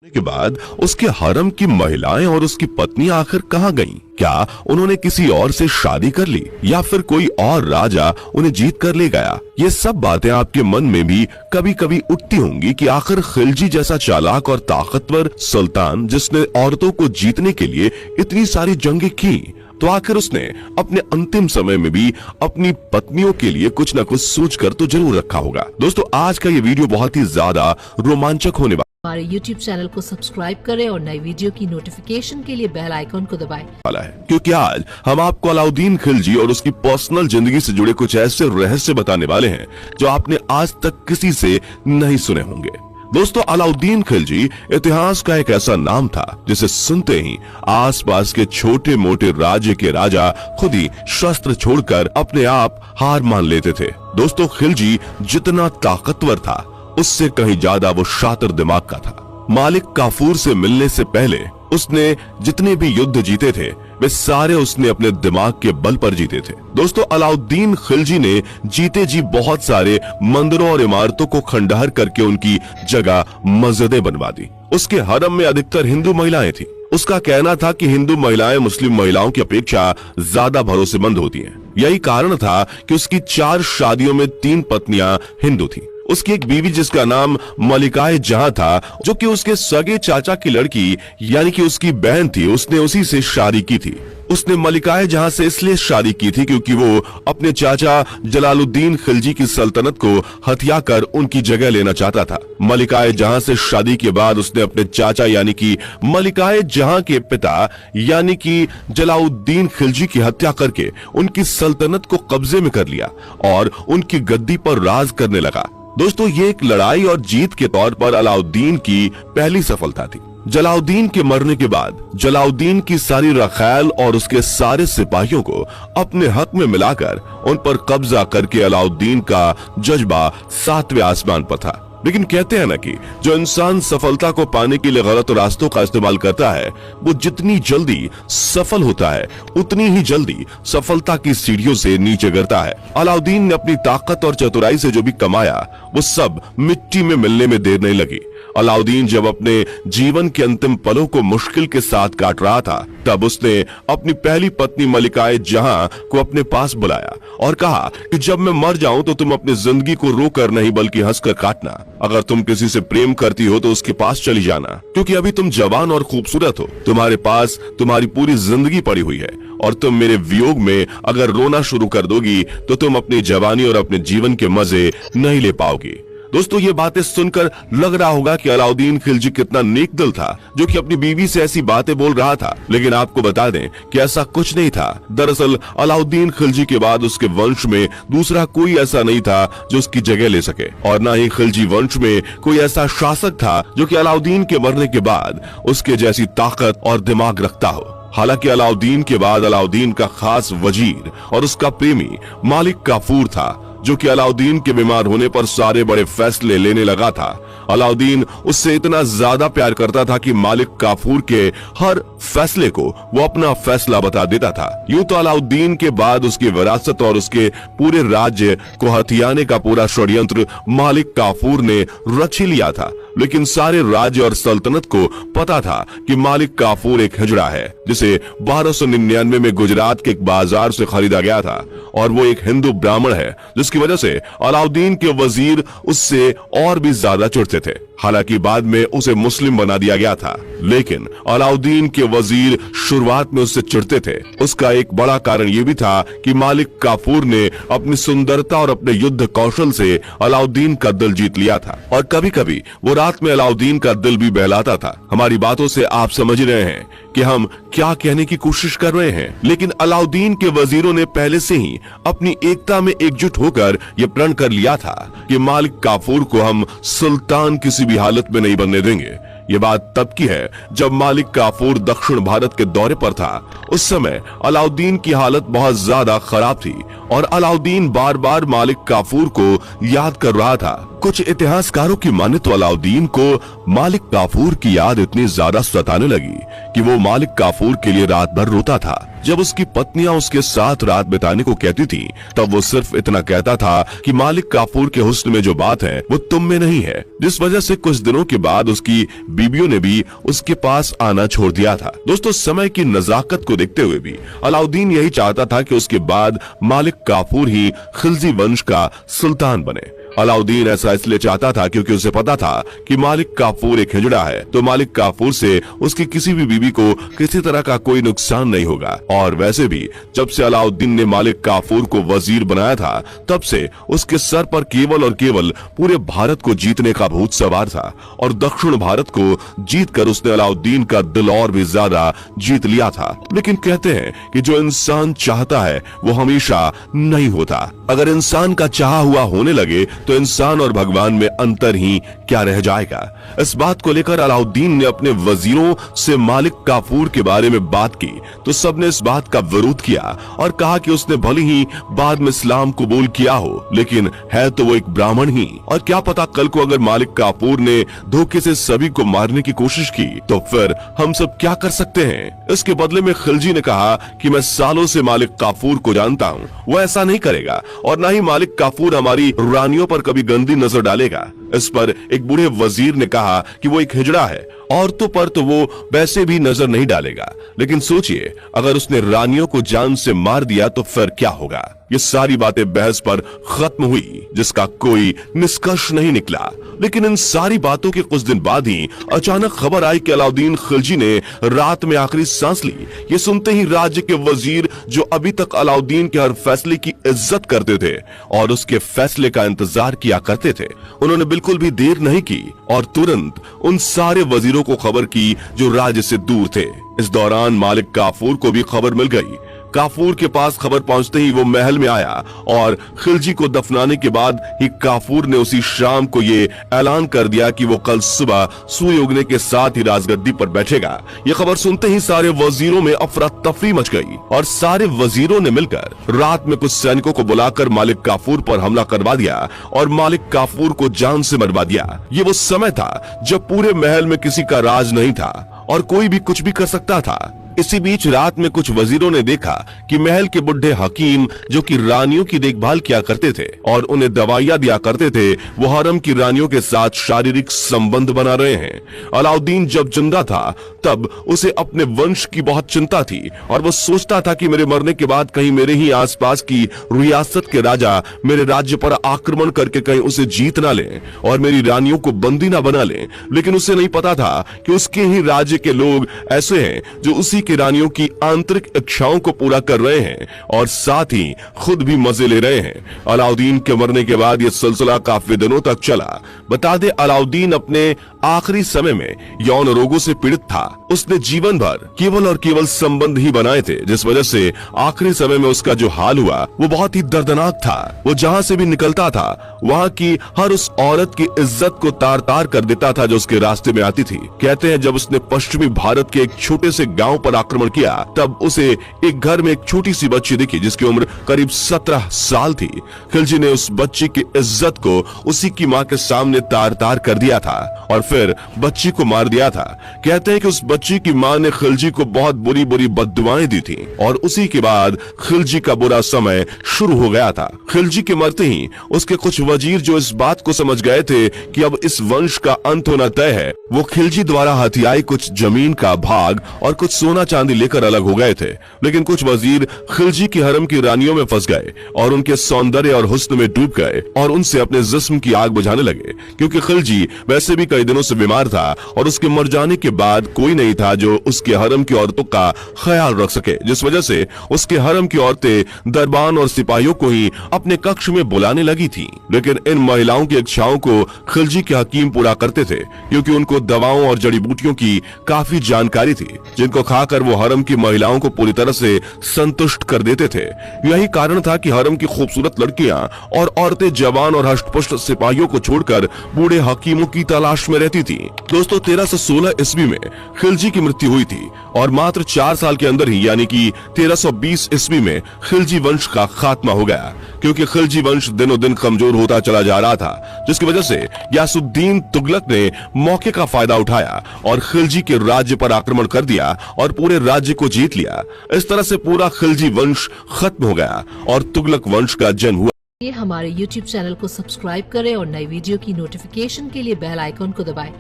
के बाद उसके हरम की महिलाएं और उसकी पत्नी आखिर कहाँ गईं? क्या उन्होंने किसी और से शादी कर ली या फिर कोई और राजा उन्हें जीत कर ले गया? ये सब बातें आपके मन में भी कभी कभी उठती होंगी कि आखिर खिलजी जैसा चालाक और ताकतवर सुल्तान जिसने औरतों को जीतने के लिए इतनी सारी जंगें की, तो आखिर उसने अपने अंतिम समय में भी अपनी पत्नियों के लिए कुछ न कुछ सोचकर तो जरूर रखा होगा। दोस्तों, आज का ये वीडियो बहुत ही ज्यादा रोमांचक होने हमारे YouTube चैनल को सब्सक्राइब करें और नई वीडियो की नोटिफिकेशन के लिए बेल आइकन को दबाएं। वाला है, क्योंकि आज हम आपको अलाउद्दीन खिलजी और उसकी पर्सनल जिंदगी से जुड़े कुछ ऐसे रहस्य बताने वाले हैं जो आपने आज तक किसी से नहीं सुने होंगे। दोस्तों, अलाउद्दीन खिलजी इतिहास का एक ऐसा नाम था जिसे सुनते ही आसपास के छोटे मोटे राज्य के राजा खुद ही शस्त्र छोड़कर अपने आप हार मान लेते थे। दोस्तों, खिलजी जितना ताकतवर था उससे कहीं ज्यादा वो शातिर दिमाग का था। मालिक काफूर से मिलने से पहले उसने जितने भी युद्ध जीते थे वे सारे उसने अपने दिमाग के बल पर जीते थे। दोस्तों, अलाउद्दीन खिलजी ने जीते जी बहुत सारे मंदिरों और इमारतों को खंडहर करके उनकी जगह मस्जिदें बनवा दी। उसके हरम में अधिकतर हिंदू महिलाएं थी। उसका कहना था कि हिंदू महिलाएं मुस्लिम महिलाओं की अपेक्षा ज्यादा भरोसेमंद होती हैं। यही कारण था कि उसकी 4 शादियों में 3 पत्नियां हिंदू थी। उसकी एक बीवी जिसका नाम मलिकाए जहां था, जो कि उसके सगे चाचा की लड़की यानी कि उसकी बहन थी, उसने उसी से शादी की थी। उसने मलिकाए जहां से इसलिए शादी की थी क्योंकि वो अपने चाचा जलालुद्दीन खिलजी की सल्तनत को हथिया कर उनकी जगह लेना चाहता था। मलिकाए जहां से शादी के बाद उसने अपने चाचा यानी कि मलिकाए जहां के पिता यानी कि जलालुद्दीन खिलजी की हत्या करके उनकी सल्तनत को कब्जे में कर लिया और उनकी गद्दी पर राज करने लगा। दोस्तों, ये एक लड़ाई और जीत के तौर पर अलाउद्दीन की पहली सफलता थी। जलालुद्दीन के मरने के बाद जलालुद्दीन की सारी रखैल और उसके सारे सिपाहियों को अपने हक में मिलाकर उन पर कब्जा करके अलाउद्दीन का जज्बा 7वें आसमान पर था। लेकिन कहते हैं ना कि जो इंसान सफलता को पाने के लिए गलत रास्तों का इस्तेमाल करता है वो जितनी जल्दी सफल होता है उतनी ही जल्दी सफलता की सीढ़ियों से नीचे गिरता है। अलाउद्दीन ने अपनी ताकत और चतुराई से जो भी कमाया वो सब मिट्टी में मिलने में देर नहीं लगी। अलाउद्दीन जब अपने जीवन के अंतिम पलों को मुश्किल के साथ काट रहा था तब उसने अपनी पहली पत्नी मलिकाए जहां को अपने पास बुलाया और कहा कि जब मैं मर जाऊं तो तुम अपनी जिंदगी को रोकर नहीं बल्कि हंसकर काटना। अगर तुम किसी से प्रेम करती हो तो उसके पास चली जाना, क्योंकि अभी तुम जवान और खूबसूरत हो, तुम्हारे पास तुम्हारी पूरी जिंदगी पड़ी हुई है और तुम मेरे वियोग में अगर रोना शुरू कर दोगी तो तुम अपनी जवानी और अपने जीवन के मजे नहीं ले पाओगी। दोस्तों, ये बातें सुनकर लग रहा होगा कि अलाउद्दीन खिलजी कितना नेक दिल था जो कि अपनी बीवी से ऐसी बातें बोल रहा था, लेकिन आपको बता दें कि ऐसा कुछ नहीं था। दरअसल अलाउद्दीन खिलजी के बाद उसके वंश में दूसरा कोई ऐसा नहीं था जो उसकी जगह ले सके और न ही खिलजी वंश में कोई ऐसा शासक था जो कि अलाउद्दीन के मरने के बाद उसके जैसी ताकत और दिमाग रखता हो। हालांकि अलाउद्दीन के बाद अलाउद्दीन का खास वजीर और उसका प्रेमी मालिक काफूर था, जो कि अलाउद्दीन के बीमार होने पर सारे बड़े फैसले लेने लगा था। अलाउद्दीन उससे इतना ज्यादा प्यार करता था कि मालिक काफूर के हर फैसले को वो अपना फैसला बता देता था। यूं तो अलाउद्दीन के बाद उसकी विरासत और उसके पूरे राज्य को हथियाने का पूरा षड्यंत्र मालिक काफूर ने रच ही लिया था, लेकिन सारे राज्य और सल्तनत को पता था कि मालिक काफूर एक हिजड़ा है जिसे 1299 में गुजरात के एक बाजार से खरीदा गया था और वो एक हिंदू ब्राह्मण है, जिसकी वजह से अलाउद्दीन के वजीर उससे और भी ज्यादा चिढ़ते थे। हालांकि बाद में उसे मुस्लिम बना दिया गया था, लेकिन अलाउद्दीन के वजीर शुरुआत में उससे चिढ़ते थे। उसका एक बड़ा कारण ये भी था कि मालिक काफूर ने अपनी सुंदरता और अपने युद्ध कौशल से अलाउद्दीन का दिल जीत लिया था और कभी कभी वो रात में अलाउद्दीन का दिल भी बहलाता था। हमारी बातों से आप समझ रहे हैं कि हम क्या कहने की कोशिश कर रहे हैं, लेकिन अलाउद्दीन के वजीरों ने पहले से ही अपनी एकता में एकजुट होकर यह प्रण कर लिया था कि मालिक काफूर को हम सुल्तान किसी भी हालत में नहीं बनने देंगे। ये बात तब की है जब मालिक काफूर दक्षिण भारत के दौरे पर था। उस समय अलाउद्दीन की हालत बहुत ज्यादा खराब थी और अलाउद्दीन बार बार मालिक काफूर को याद कर रहा था। कुछ इतिहासकारों की माने तो अलाउद्दीन को मालिक काफूर की याद इतनी ज्यादा सताने लगी कि वो मालिक काफूर के लिए रात भर रोता था। जब उसकी पत्नियां उसके साथ रात बिताने को कहती थीं, तब वो सिर्फ इतना कहता था कि मालिक काफूर के हुस्न में जो बात है वो तुम में नहीं है, जिस वजह से कुछ दिनों के बाद उसकी बीबियों ने भी उसके पास आना छोड़ दिया था। दोस्तों, समय की नजाकत को देखते हुए भी अलाउद्दीन यही चाहता था कि उसके बाद मालिक काफूर ही खिलजी वंश का सुल्तान बने। अलाउद्दीन ऐसा इसलिए चाहता था क्योंकि उसे पता था कि मालिक काफूर एक हिजड़ा है, तो मालिक काफूर से उसकी किसी भी बीबी को किसी तरह का कोई नुकसान नहीं होगा। और वैसे भी जब से अलाउद्दीन ने मालिक काफूर को वजीर बनाया था, तब से उसके सर पर केवल और केवल पूरे भारत को जीतने का भूत सवार था और दक्षिण भारत को जीतकर उसने अलाउद्दीन का दिल और भी ज्यादा जीत लिया था। लेकिन कहते हैं कि जो इंसान चाहता है वो हमेशा नहीं होता। अगर इंसान का चाहा हुआ होने लगे तो इंसान और भगवान में अंतर ही क्या रह जाएगा। इस बात को लेकर अलाउद्दीन ने अपने वजीरों से मालिक काफूर के बारे में बात की तो सबने इस बात का विरोध किया और कहा कि उसने भले ही बाद में इस्लाम कबूल किया हो, लेकिन है तो वो एक ब्राह्मण ही, और क्या पता कल को अगर मालिक काफूर ने धोखे से सभी को मारने की कोशिश की तो फिर हम सब क्या कर सकते हैं। इसके बदले में खिलजी ने कहा कि मैं सालों से मालिक काफूर को जानता हूँ, वो ऐसा नहीं करेगा और न ही मालिक काफूर हमारी रानियों पर कभी गंदी नजर डालेगा। इस पर एक बूढ़े वजीर ने कहा कि वो एक हिजड़ा है, औरतों पर तो वो वैसे भी नजर नहीं डालेगा, लेकिन सोचिए अगर उसने रानियों को जान से मार दिया तो फिर क्या होगा। ये सारी बातें बहस पर खत्म हुई जिसका कोई निष्कर्ष नहीं निकला। लेकिन इन सारी बातों के कुछ दिन बाद ही अचानक खबर आई कि अलाउद्दीन खिलजी ने रात में आखिरी सांस ली। ये सुनते ही राज्य के वजीर जो अभी तक अलाउद्दीन के हर फैसले की इज्जत करते थे और उसके फैसले का इंतजार किया करते थे, उन्होंने बिल्कुल भी देर नहीं की और तुरंत उन सारे वजीरों को खबर की जो राज्य से दूर थे। इस दौरान मालिक काफूर को भी खबर मिल गई। काफूर के पास खबर पहुंचते ही वो महल में आया और खिलजी को दफनाने के बाद ही काफूर ने उसी शाम को ये ऐलान कर दिया कि वो कल सुबह सूर्य उगने के साथ ही राजगद्दी पर बैठेगा। ये खबर सुनते ही सारे वजीरों में अफरा तफरी मच गई और सारे वजीरों ने मिलकर रात में कुछ सैनिकों को बुलाकर मालिक काफूर पर हमला करवा दिया और मालिक काफूर को जान से मरवा दिया। ये वो समय था जब पूरे महल में किसी का राज नहीं था और कोई भी कुछ भी कर सकता था। इसी बीच रात में कुछ वजीरों ने देखा कि महल के बुढ़े हकीम जो कि रानियों की देखभाल किया करते थे और उन्हें दवाइयां दिया करते थे, वो हरम की रानियों के साथ शारीरिक संबंध बना रहे हैं। अलाउद्दीन जब जिंदा था तब उसे अपने वंश की बहुत चिंता थी और वो सोचता था कि मेरे मरने के बाद कहीं मेरे ही आसपास की रियासत के राजा मेरे राज्य पर आक्रमण करके कहीं उसे जीत ना लें और मेरी रानियों को बंदी ना बना लें। लेकिन उसे नहीं पता था कि उसके ही राज्य के लोग ऐसे हैं जो उसी की रानियों की आंतरिक इच्छाओं को पूरा कर रहे हैं और साथ ही खुद भी मजे ले रहे हैं। अलाउद्दीन के मरने के बाद यह सिलसिला काफी दिनों तक चला। बता दे अलाउद्दीन अपने आखिरी समय में यौन रोगों से पीड़ित था। उसने जीवन भर केवल और केवल संबंध ही बनाए थे, जिस वजह से आखिरी समय में उसका जो हाल हुआ वो बहुत ही दर्दनाक था। वो जहाँ से भी निकलता था वहाँ की हर उस औरत की इज्जत को तार तार कर देता था जो उसके रास्ते में आती थी। कहते हैं जब उसने पश्चिमी भारत के एक छोटे से गांव पर आक्रमण किया तब उसे एक घर में एक छोटी सी बच्ची दिखी जिसकी उम्र करीब 17 साल थी। खिलजी ने उस बच्ची की इज्जत को उसी की माँ के सामने तार तार कर दिया था और फिर बच्ची को मार दिया था। कहते हैं कि उस बच्ची की माँ ने खिलजी को बहुत बुरी बुरी बद्दुआएं दी थी और उसी के बाद खिलजी का बुरा समय शुरू हो गया था। खिलजी के मरते ही उसके कुछ वजीर जो इस बात को समझ गए थे कि अब इस वंश का अंत होना तय है, वो खिलजी द्वारा हथियाई कुछ जमीन का भाग और कुछ सोना चांदी लेकर अलग हो गए थे। लेकिन कुछ वजीर खिलजी की हरम की रानियों में फंस गए और उनके सौंदर्य और हुस्न में डूब गए और उनसे अपने जिस्म की आग बुझाने लगे, क्योंकि खिलजी वैसे भी कई दिनों से बीमार था और उसके मर जाने के बाद कोई नहीं था जो उसके हरम की औरतों का ख्याल रख सके, जिस वजह से उसके हरम की औरतें दरबान और सिपाहियों को ही अपने कक्ष में बुलाने लगी थी। लेकिन इन महिलाओं की इच्छाओं को खिलजी के हकीम पूरा करते थे, क्योंकि उनको दवाओं और जड़ी बूटियों की काफी जानकारी थी जिनको खाकर बनाकर वो हरम की महिलाओं को पूरी तरह से संतुष्ट कर देते थे। यही कारण था कि हरम की खूबसूरत लड़कियां और औरतें जवान और हष्टपुष्ट सिपाहियों को छोड़कर बूढ़े हकीमों की तलाश में रहती थी। दोस्तों 1316 ईस्वी में खिलजी की मृत्यु हुई थी और मात्र 4 साल के अंदर ही यानी कि 1320 ईस्वी में खिलजी वंश का खात्मा हो गया, क्योंकि खिलजी वंश दिनों दिन कमजोर होता चला जा रहा था, जिसकी वजह से यासुद्दीन तुगलक ने मौके का फायदा उठाया और खिलजी के राज्य पर आक्रमण कर दिया और पूरे राज्य को जीत लिया। इस तरह से पूरा खिलजी वंश खत्म हो गया और तुगलक वंश का जन्म हुआ। हमारे YouTube चैनल को सब्सक्राइब करें और नई वीडियो की नोटिफिकेशन के लिए बेल आइकॉन को दबाएं।